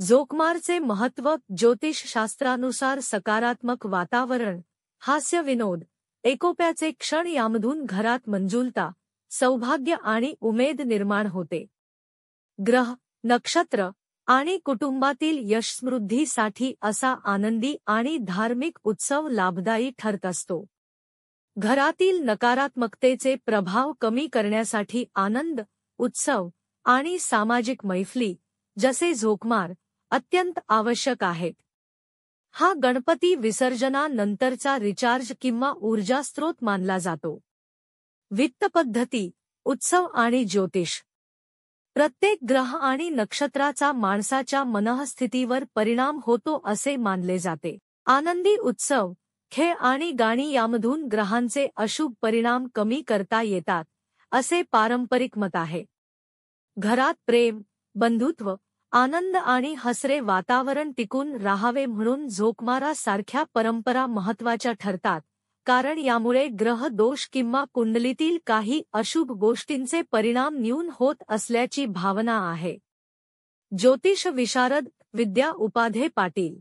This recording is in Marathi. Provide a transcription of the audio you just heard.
जोकमारचे महत्त्व. ज्योतिषशास्त्रानुसार सकारात्मक वातावरण, हास्य विनोद, एकोप्याचे क्षण यामधून घरात मंजुलता, सौभाग्य आणि उमेद निर्माण होते. ग्रह, नक्षत्र आणि कुटुंबातील यशस्मृद्धीसाठी असा आनंदी आणि धार्मिक उत्सव लाभदायी ठरत असतो. घरातील नकारात्मकतेचे प्रभाव कमी करण्यासाठी आनंद, उत्सव आणि सामाजिक मैफली जसे झोकमार अत्यंत आवश्यक आहेत. हा गणपती विसर्जनानंतरचा रिचार्ज किंवा ऊर्जा स्रोत मानला जातो. वित्तपद्धती, उत्सव आणि ज्योतिष. प्रत्येक ग्रह आणि नक्षत्राचा माणसाच्या मनःस्थितीवर परिणाम होतो असे मानले जाते. आनंदी उत्सव, खेळ आणि गाणी यामधून ग्रहांचे अशुभ परिणाम कमी करता येतात असे पारंपरिक मत आहे. घरात प्रेम, बंधुत्व, आनंद आणि हसरे वातावरण टिकून राहावे म्हणून झोकमारासारख्या परंपरा महत्त्वाच्या ठरतात, कारण यामुळे ग्रह दोष किंवा कुंडलीतील काही अशुभ गोष्टींचे परिणाम न्यून होत असल्याची भावना आहे. ज्योतिष विशारद विद्या उपाध्ये पाटील.